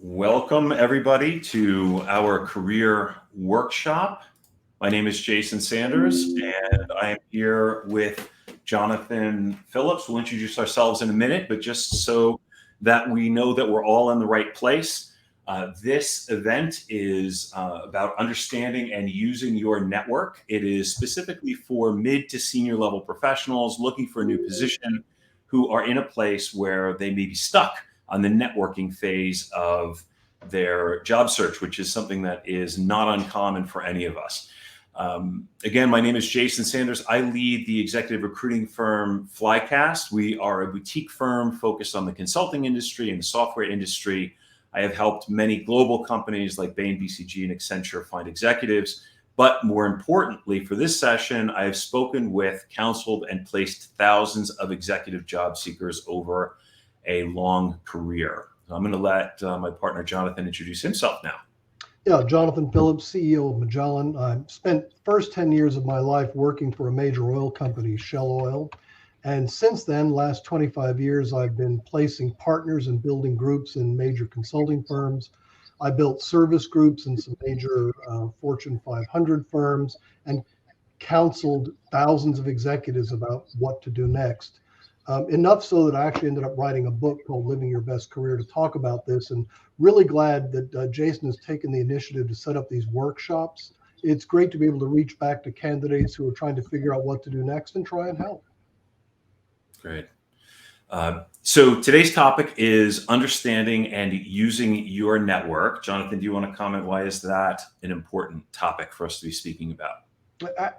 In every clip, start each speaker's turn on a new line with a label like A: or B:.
A: Welcome, everybody, to our career workshop. My name is Jason Sanders, and I am here with Jonathan Phillips. We'll introduce ourselves in a minute, but just so that we know that we're all in the right place, this event is about understanding and using your network. It is specifically for mid to senior level professionals looking for a new position who are in a place where they may be stuck on the networking phase of their job search, which is something that is not uncommon for any of us. Again, my name is Jason Sanders. I lead the executive recruiting firm Flycast. We are a boutique firm focused on the consulting industry and the software industry. I have helped many global companies like Bain, BCG, and Accenture find executives. But more importantly, for this session, I have spoken with, counseled, and placed thousands of executive job seekers over a long career. I'm going to let my partner Jonathan introduce himself now.
B: Yeah, Jonathan Phillips, CEO of Magellan. I spent the first 10 years of my life working for a major oil company, Shell Oil. And since then, last 25 years, I've been placing partners and building groups in major consulting firms. I built service groups in some major Fortune 500 firms and counseled thousands of executives about what to do next. Enough so that I actually ended up writing a book called Living Your Best Career to talk about this, and really glad that Jason has taken the initiative to set up these workshops. It's great to be able to reach back to candidates who are trying to figure out what to do next and try and help.
A: Great. So today's topic is understanding and using your network. Jonathan, do you want to comment? Why is that an important topic for us to be speaking about?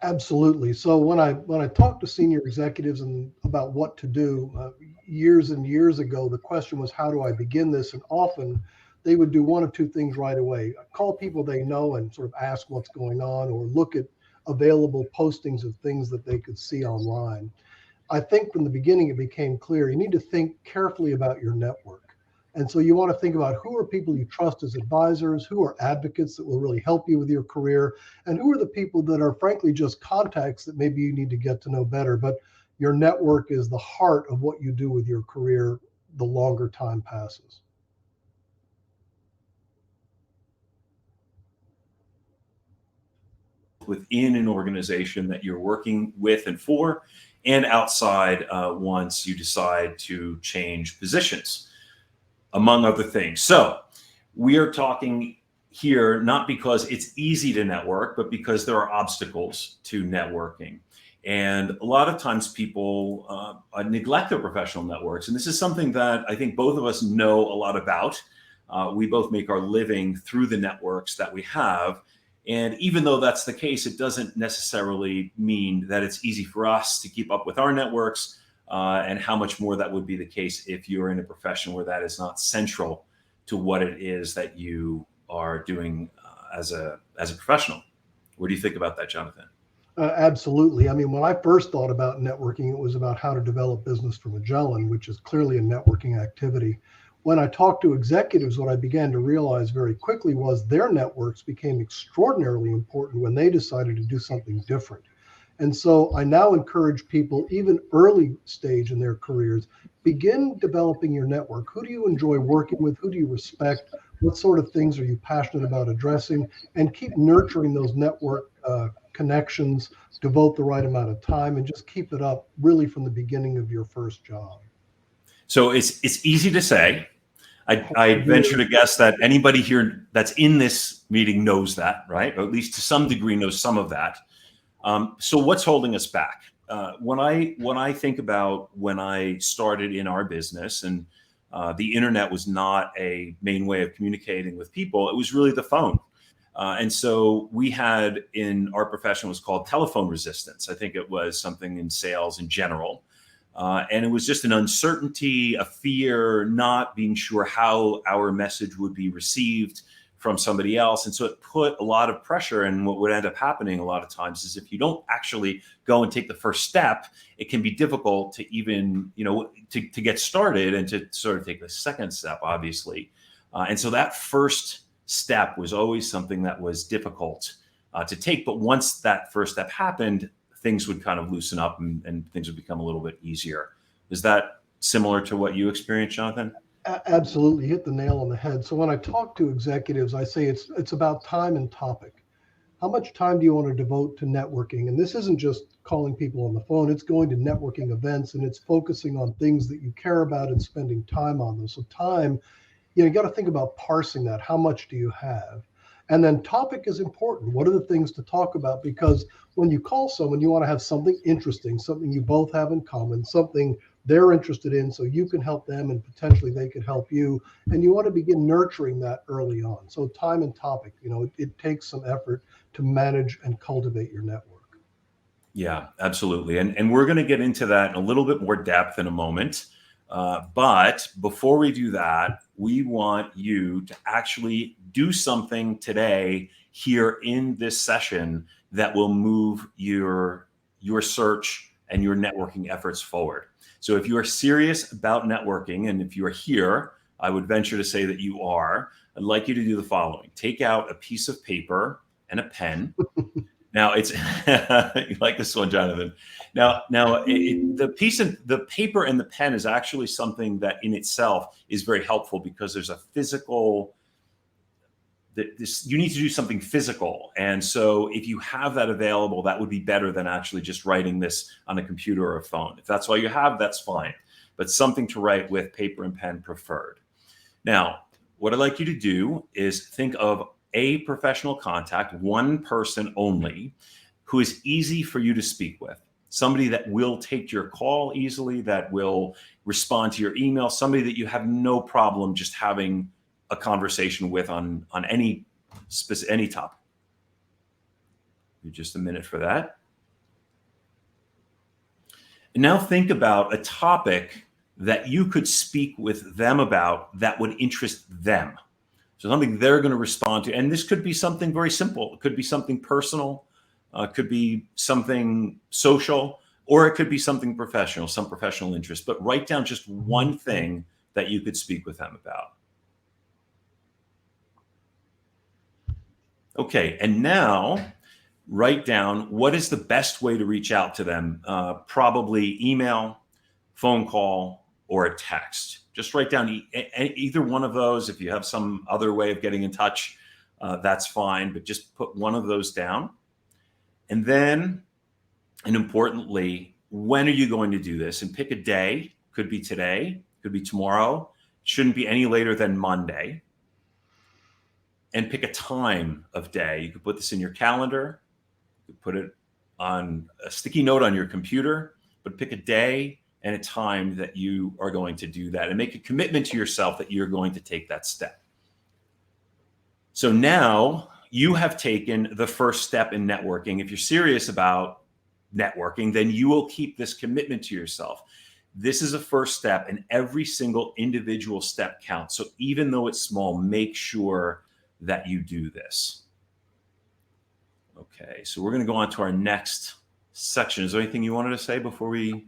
B: Absolutely. So when I talk to senior executives and about what to do, years and years ago, the question was, how do I begin this? And often they would do one of two things right away: call people they know and sort of ask what's going on, or look at available postings of things that they could see online. I think from the beginning it became clear you need to think carefully about your network. And so you want to think about who are people you trust as advisors, who are advocates that will really help you with your career, and who are the people that are frankly just contacts that maybe you need to get to know better. But your network is the heart of what you do with your career the longer time passes.
A: Within an organization that you're working with and for, and outside once you decide to change positions, among other things. So we are talking here not because it's easy to network, but because there are obstacles to networking. And a lot of times people neglect their professional networks. And this is something that I think both of us know a lot about. We both make our living through the networks that we have. And even though that's the case, it doesn't necessarily mean that it's easy for us to keep up with our networks. And how much more that would be the case if you're in a profession where that is not central to what it is that you are doing as a professional. What do you think about that, Jonathan?
B: Absolutely. I mean, when I first thought about networking, it was about how to develop business for Magellan, which is clearly a networking activity. When I talked to executives, what I began to realize very quickly was their networks became extraordinarily important when they decided to do something different. And so I now encourage people, even early stage in their careers, begin developing your network. Who do you enjoy working with? Who do you respect? What sort of things are you passionate about addressing? And keep nurturing those network connections, devote the right amount of time, and just keep it up really from the beginning of your first job.
A: So it's easy to say. I venture to guess that anybody here that's in this meeting knows that, right? Or at least to some degree knows some of that. So what's holding us back? When I think about when I started in our business, and the internet was not a main way of communicating with people, it was really the phone. And so we had, in our profession, was called telephone resistance. I think it was something in sales in general. And it was just an uncertainty, a fear, not being sure how our message would be received from somebody else. And so it put a lot of pressure. And what would end up happening a lot of times is if you don't actually go and take the first step, it can be difficult to even, to get started and to sort of take the second step, obviously. And so that first step was always something that was difficult to take. But once that first step happened, things would kind of loosen up and things would become a little bit easier. Is that similar to what you experienced, Jonathan?
B: Absolutely, hit the nail on the head. So when I talk to executives, I say it's about time and topic. How much time do you want to devote to networking? And this isn't just calling people on the phone, it's going to networking events and it's focusing on things that you care about and spending time on them. So time, you got to think about parsing that. How much do you have? And then topic is important. What are the things to talk about? Because when you call someone, you want to have something interesting, something you both have in common, something they're interested in so you can help them and potentially they could help you. And you want to begin nurturing that early on. So time and topic, it takes some effort to manage and cultivate your network.
A: Yeah, absolutely. And we're going to get into that in a little bit more depth in a moment. But before we do that, we want you to actually do something today here in this session that will move your search and your networking efforts forward. So if you are serious about networking, and if you are here, I would venture to say that you are, I'd like you to do the following. Take out a piece of paper and a pen. Now it's you like this one, Jonathan. Now, the paper and the pen is actually something that in itself is very helpful because there's a physical. You need to do something physical, and so if you have that available, that would be better than actually just writing this on a computer or a phone. If that's all you have, that's fine. But something to write with, paper and pen preferred. Now, what I'd like you to do is think of a professional contact, one person only, who is easy for you to speak with. Somebody that will take your call easily, that will respond to your email, somebody that you have no problem just having a conversation with on any topic. Just a minute for that. And now think about a topic that you could speak with them about that would interest them. So something they're going to respond to. And this could be something very simple. It could be something personal. It could be something social, or it could be something professional, some professional interest. But write down just one thing that you could speak with them about. Okay, and now write down what is the best way to reach out to them. Probably email, phone call, or a text. Just write down either one of those. If you have some other way of getting in touch, that's fine, but just put one of those down. And then, and importantly, when are you going to do this? And pick a day. Could be today, could be tomorrow. Shouldn't be any later than Monday. And pick a time of day. You could put this in your calendar. You could put it on a sticky note on your computer, but pick a day and a time that you are going to do that, and make a commitment to yourself that you're going to take that step. So now you have taken the first step in networking. If you're serious about networking, then you will keep this commitment to yourself. This is a first step, and every single individual step counts. So even though it's small, make sure that you do this. Okay, so we're going to go on to our next section. Is there anything you wanted to say before we?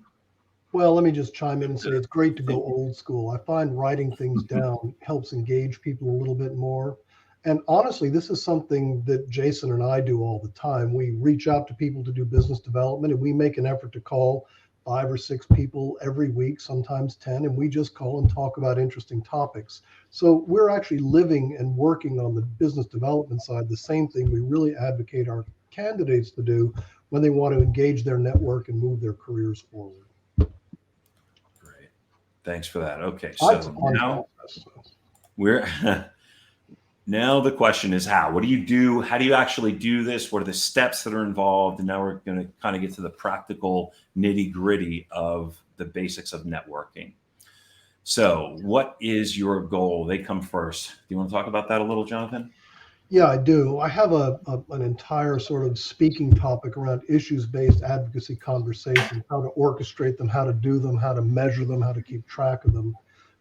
B: Well, let me just chime in and say it's great to go old school. I find writing things down helps engage people a little bit more. And honestly, this is something that Jason and I do all the time. We reach out to people to do business development, and we make an effort to call 5 or 6 people every week, sometimes 10, and we just call and talk about interesting topics. So we're actually living and working on the business development side, the same thing we really advocate our candidates to do when they want to engage their network and move their careers forward.
A: Great. Thanks for that. Okay, so now the question is how? What do you do? How do you actually do this? What are the steps that are involved? And now we're going to kind of get to the practical nitty-gritty of the basics of networking. So what is your goal? They come first. Do you want to talk about that a little, Jonathan?
B: Yeah, I do. I have an entire sort of speaking topic around issues-based advocacy conversations, how to orchestrate them, how to do them, how to measure them, how to keep track of them.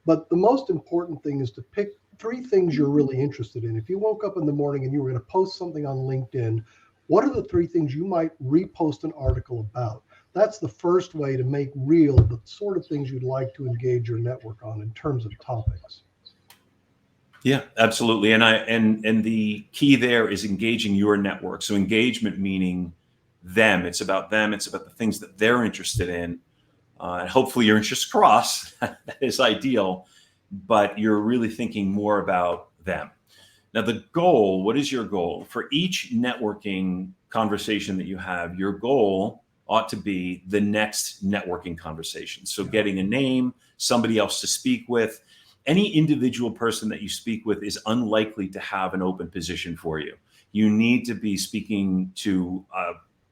B: But the most important thing is to pick 3 things you're really interested in. If you woke up in the morning and you were going to post something on LinkedIn, what are the 3 things you might repost an article about? That's the first way to make real the sort of things you'd like to engage your network on in terms of topics.
A: Yeah, absolutely. And the key there is engaging your network. So engagement meaning them. It's about them. It's about the things that they're interested in. And hopefully your interests cross. That is ideal. but you're really thinking more about them. Now, the goal, what is your goal? For each networking conversation that you have, your goal ought to be the next networking conversation. So getting a name, somebody else to speak with. Any individual person that you speak with is unlikely to have an open position for you. You need to be speaking to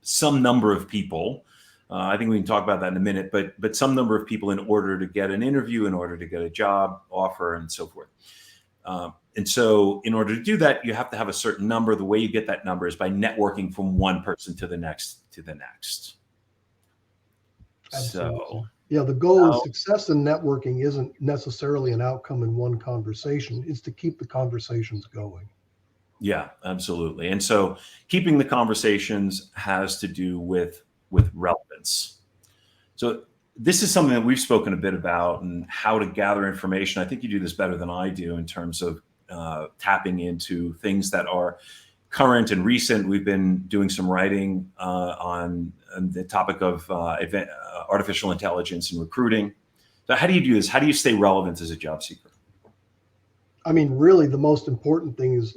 A: some number of people. I think we can talk about that in a minute, but some number of people in order to get an interview, in order to get a job offer, and so forth. And so in order to do that, you have to have a certain number. The way you get that number is by networking from one person to the next, to the next.
B: Absolutely.
A: So
B: yeah, the goal of success in networking isn't necessarily an outcome in one conversation. It's to keep the conversations going.
A: yeah, absolutely. And so keeping the conversations has to do with relevance. So this is something that we've spoken a bit about, and how to gather information. I think you do this better than I do in terms of tapping into things that are current and recent. We've been doing some writing on the topic of artificial intelligence and recruiting. So how do you do this? How do you stay relevant as a job seeker?
B: I mean, really, the most important thing is,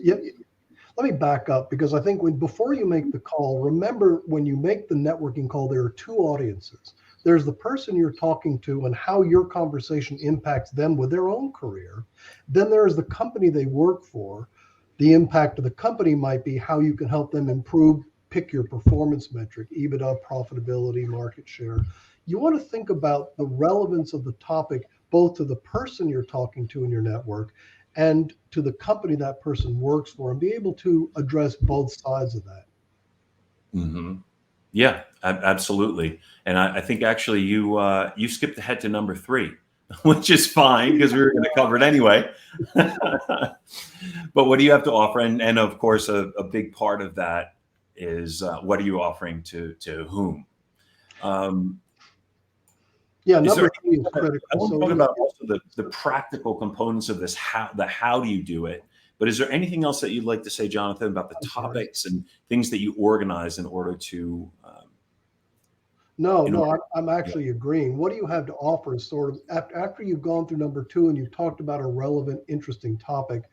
B: let me back up, because I think before you make the call, remember when you make the networking call, there are two audiences. There's the person you're talking to and how your conversation impacts them with their own career. Then there's the company they work for. The impact of the company might be how you can help them improve, pick your performance metric, EBITDA, profitability, market share. You want to think about the relevance of the topic, both to the person you're talking to in your network and to the company that person works for, and be able to address both sides of that.
A: Mm-hmm. Yeah, absolutely. And I think actually you skipped ahead to number 3, which is fine because we were going to cover it anyway. But what do you have to offer? And of course, a big part of that is what are you offering to whom?
B: Number 3 is critical.
A: I want to talk about also the practical components of this. How do you do it? But is there anything else that you'd like to say, Jonathan, about the topics and things that you organize in order to?
B: No, I'm actually agreeing. What do you have to offer is sort of after you've gone through number 2 and you've talked about a relevant, interesting topic.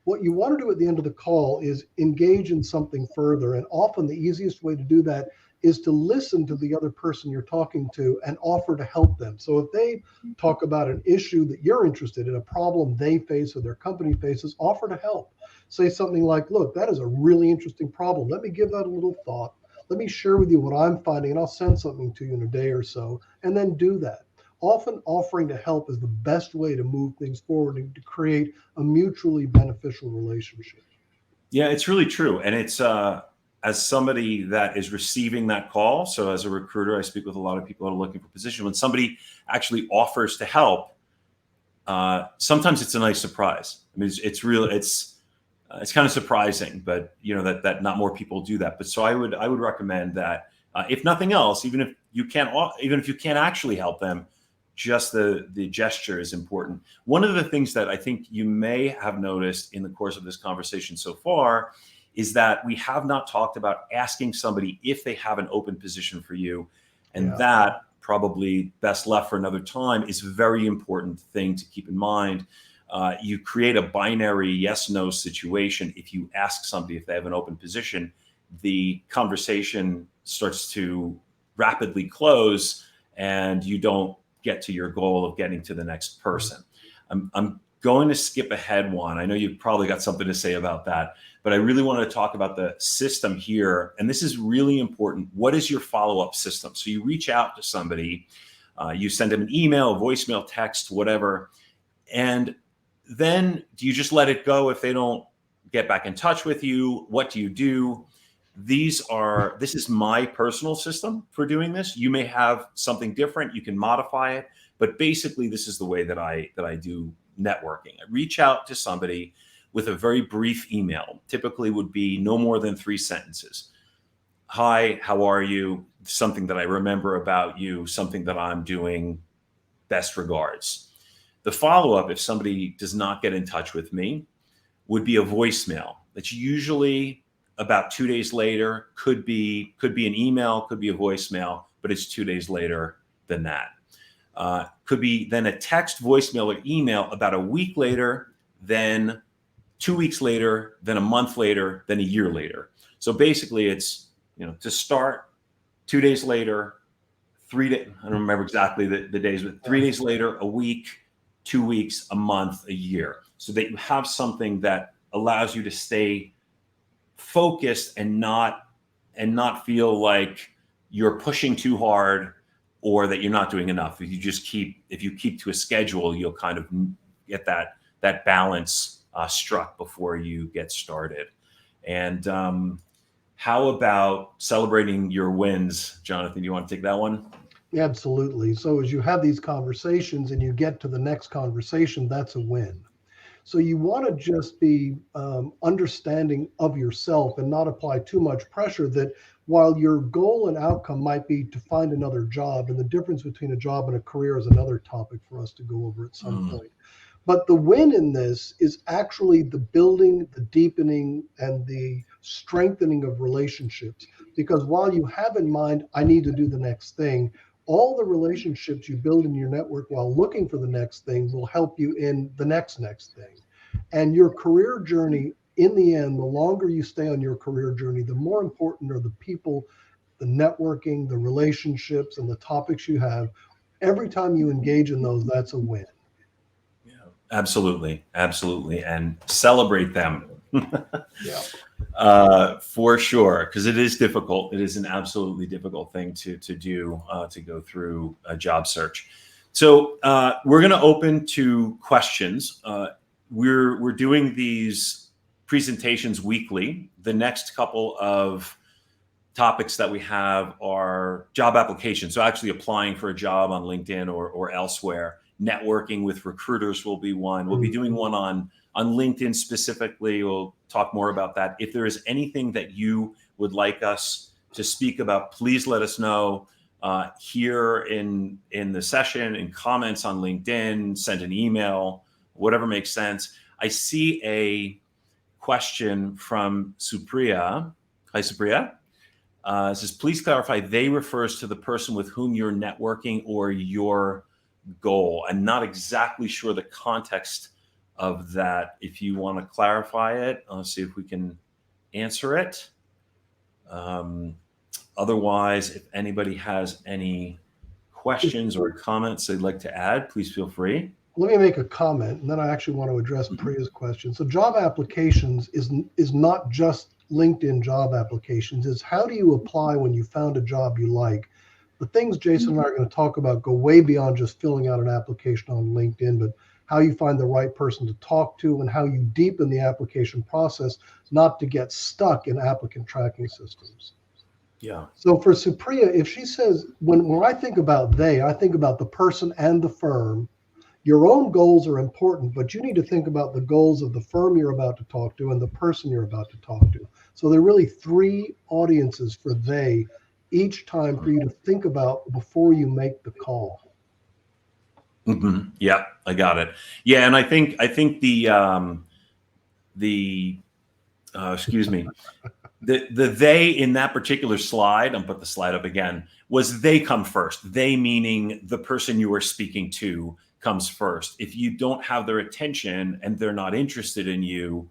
B: What you want to do at the end of the call is engage in something further. And often the easiest way to do that is to listen to the other person you're talking to and offer to help them. So if they talk about an issue that you're interested in, a problem they face or their company faces, offer to help. Say something like, look, that is a really interesting problem. Let me give that a little thought. Let me share with you what I'm finding, and I'll send something to you in a day or so, and then do that. Often offering to help is the best way to move things forward and to create a mutually beneficial relationship.
A: Yeah, it's really true. And it's as somebody that is receiving that call, so as a recruiter, I speak with a lot of people that are looking for position. When somebody actually offers to help, sometimes it's a nice surprise. I mean, it's kind of surprising, but that not more people do that. But so I would recommend that if nothing else, even if you can't actually help them, just the gesture is important. One of the things that I think you may have noticed in the course of this conversation so far is that we have not talked about asking somebody if they have an open position for you, and that probably best left for another time is a very important thing to keep in mind. You create a binary yes/no situation. If you ask somebody if they have an open position, the conversation starts to rapidly close and you don't get to your goal of getting to the next person. I'm going to skip ahead one. I know you've probably got something to say about that, but I really want to talk about the system here. And this is really important. What is your follow-up system? So you reach out to somebody, you send them an email, voicemail, text, whatever, and then do you just let it go if they don't get back in touch with you? What do you do? This is my personal system for doing this. You may have something different. You can modify it, but basically this is the way that I do networking. I reach out to somebody with a very brief email. Typically would be no more than 3 sentences. Hi, how are you? Something that I remember about you, something that I'm doing, best regards. The follow-up, if somebody does not get in touch with me, would be a voicemail. That's usually about 2 days later. Could be an email, could be a voicemail, but it's 2 days later than that. could be then a text, voicemail, or email about a week later, then 2 weeks later, then a month later, then a year later. So basically it's, to start 2 days later, 3 days, I don't remember exactly the days, but 3 days later, a week, 2 weeks, a month, a year, so that you have something that allows you to stay focused and not feel like you're pushing too hard or that you're not doing enough. If you keep to a schedule, you'll kind of get that balance struck before you get started. And how about celebrating your wins, Jonathan? Do you want to take that one?
B: Absolutely. So as you have these conversations and you get to the next conversation, that's a win. So you want to just be understanding of yourself and not apply too much pressure, that while your goal and outcome might be to find another job, and the difference between a job and a career is another topic for us to go over at some point. But the win in this is actually the building, the deepening, and the strengthening of relationships. Because while you have in mind, I need to do the next thing, all the relationships you build in your network while looking for the next thing will help you in the next thing. And your career journey, in the end, the longer you stay on your career journey, the more important are the people, the networking, the relationships, and the topics you have. Every time you engage in those, that's a win.
A: Yeah, absolutely. And celebrate them.
B: Yeah.
A: For sure, because it is difficult. It is an absolutely difficult thing to do, to go through a job search. So we're going to open to questions. We're doing these presentations weekly. The next couple of topics that we have are job applications. So actually applying for a job on LinkedIn or elsewhere. Networking with recruiters will be one. We'll be doing one on LinkedIn specifically. We'll talk more about that. If there is anything that you would like us to speak about, please let us know here in the session, in comments on LinkedIn, send an email, whatever makes sense. I see a question from Supriya. Hi, Supriya. It says, please clarify, they refers to the person with whom you're networking or your goal. I'm not exactly sure the context of that. If you want to clarify it, I'll see if we can answer it. Otherwise, if anybody has any questions or comments they'd like to add, please feel free.
B: Let me make a comment, and then I actually want to address Priya's question. So job applications is not just LinkedIn job applications. It's how do you apply when you found a job you like. The things Jason and I are going to talk about go way beyond just filling out an application on LinkedIn, but how you find the right person to talk to and how you deepen the application process, not to get stuck in applicant tracking systems.
A: Yeah.
B: So for Supriya, if she says, when I think about they, I think about the person and the firm. Your own goals are important, but you need to think about the goals of the firm you're about to talk to and the person you're about to talk to. So there are really three audiences for they each time for you to think about before you make the call.
A: Mm-hmm. Yeah, I got it. Yeah, and I think excuse me, the they in that particular slide, I'll put the slide up again, was they come first. They meaning the person you are speaking to comes first. If you don't have their attention and they're not interested in you,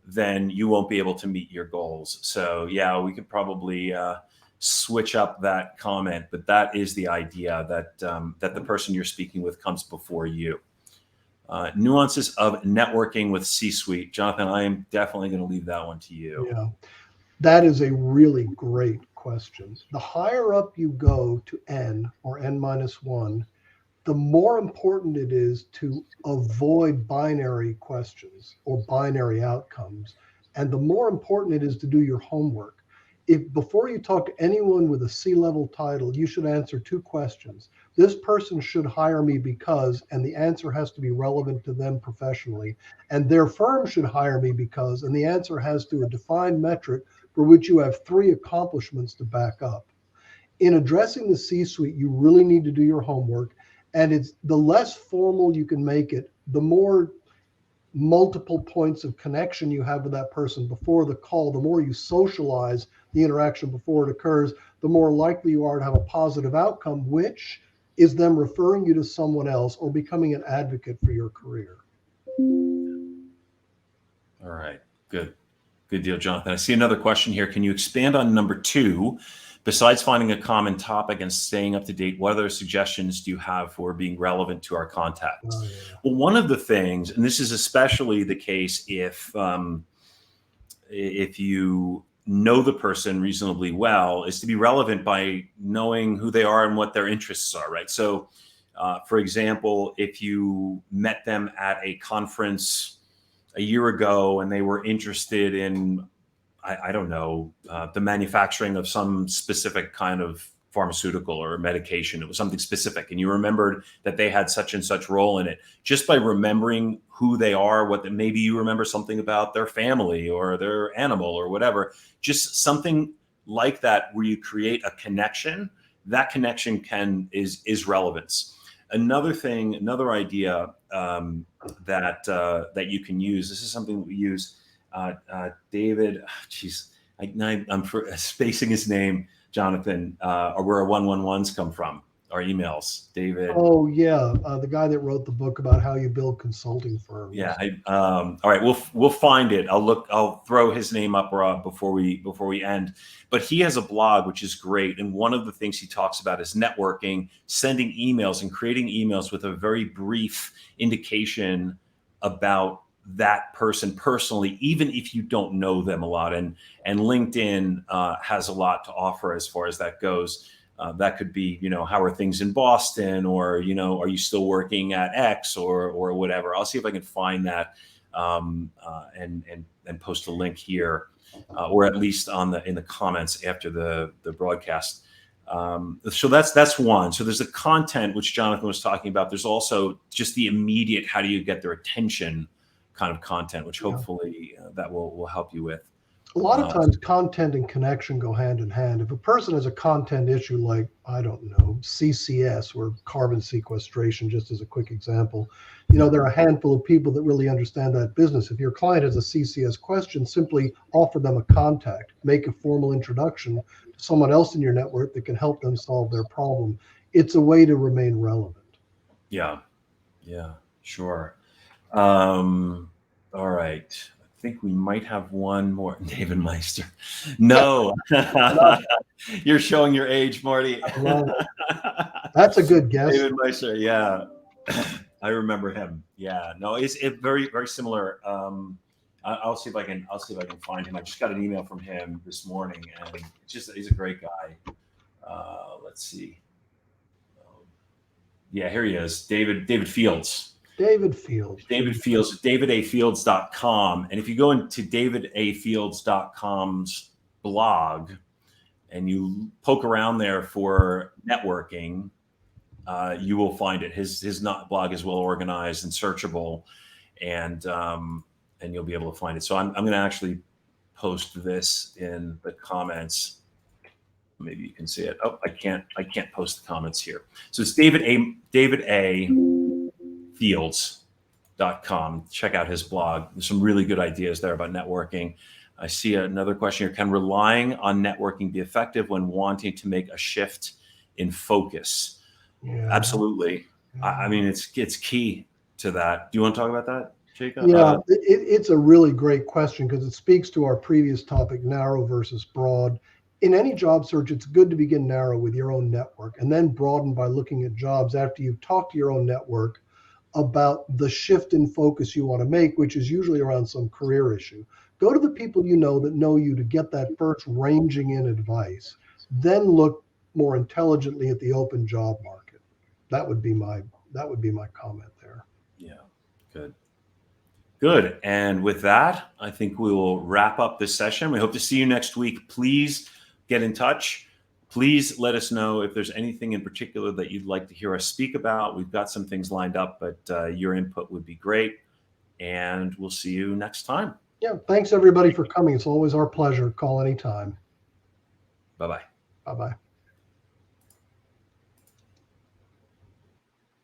A: then you won't be able to meet your goals. So yeah, we could probably switch up that comment, but that is the idea, that that the person you're speaking with comes before you. Nuances of networking with C-suite. Jonathan, I am definitely going to leave that one to you.
B: Yeah, that is a really great question. The higher up you go to N or N-1, the more important it is to avoid binary questions or binary outcomes. And the more important it is to do your homework. If before you talk to anyone with a C-level title, you should answer two questions. This person should hire me because, and the answer has to be relevant to them professionally. And their firm should hire me because, and the answer has to a defined metric for which you have three accomplishments to back up. In addressing the C-suite, you really need to do your homework. And it's the less formal you can make it, the more multiple points of connection you have with that person before the call, the more you socialize the interaction before it occurs, the more likely you are to have a positive outcome, which is them referring you to someone else or becoming an advocate for your career.
A: All right. Good. Good deal, Jonathan. I see another question here. Can you expand on number 2? Besides finding a common topic and staying up to date, what other suggestions do you have for being relevant to our contacts?
B: Oh, yeah.
A: Well, one of the things, and this is especially the case if you know the person reasonably well, is to be relevant by knowing who they are and what their interests are, right? So, for example, if you met them at a conference a year ago and they were interested in, I don't know, the manufacturing of some specific kind of pharmaceutical or medication. It was something specific, and you remembered that they had such and such role in it. Just by remembering who they are, maybe you remember something about their family or their animal or whatever, just something like that where you create a connection. That connection is relevance. Another thing, another idea that you can use. This is something that we use. David, I'm spacing his name, Jonathan, or where our 111s come from, our emails. David.
B: Oh yeah, the guy that wrote the book about how you build consulting firms.
A: Yeah. All right, we'll find it. I'll throw his name up before we end. But he has a blog which is great, and one of the things he talks about is networking, sending emails, and creating emails with a very brief indication about that person personally, even if you don't know them a lot. And LinkedIn has a lot to offer as far as that goes. That could be, how are things in Boston, or, are you still working at X or whatever. I'll see if I can find that and post a link here, or at least in the comments after the broadcast. So that's one. So there's the content, which Jonathan was talking about. There's also just the immediate, how do you get their attention kind of content, which hopefully that will help you with.
B: A lot of times content and connection go hand in hand. If a person has a content issue like, I don't know, CCS or carbon sequestration, just as a quick example, there are a handful of people that really understand that business. If your client has a CCS question, simply offer them a contact, make a formal introduction to someone else in your network that can help them solve their problem. It's a way to remain relevant.
A: Yeah, sure. All right. I think we might have one more. David Meister. No, you're showing your age, Marty.
B: That's a good guess.
A: David Meister. Yeah, I remember him. Yeah, no, it's very, very similar. I'll see if I can find him. I just got an email from him this morning, and he's a great guy. Let's see. Yeah, here he is. David Fields.
B: David Fields,
A: davidafields.com. And if you go into davidafields.com's blog and you poke around there for networking, you will find it. His blog is well organized and searchable, and you'll be able to find it. So I'm going to actually post this in the comments. Maybe you can see it. Oh, I can't post the comments here. So it's davidafields.com. Check out his blog. There's some really good ideas there about networking. I see another question here. Can relying on networking be effective when wanting to make a shift in focus? Yeah. Absolutely. Yeah. I mean, it's key to that. Do you want to talk about that, Jacob?
B: Yeah, it's a really great question because it speaks to our previous topic, narrow versus broad. In any job search, it's good to begin narrow with your own network and then broaden by looking at jobs after you've talked to your own network about the shift in focus you want to make, which is usually around some career issue. Go to the people you know that know you to get that first ranging in advice. Then look more intelligently at the open job market. That would be my comment there.
A: Yeah, good. And with that, I think we will wrap up this session. We hope to see you next week. Please get in touch. Please let us know if there's anything in particular that you'd like to hear us speak about. We've got some things lined up, but your input would be great. And we'll see you next time.
B: Yeah, thanks everybody for coming. It's always our pleasure. Call anytime.
A: Bye-bye.
B: Bye-bye.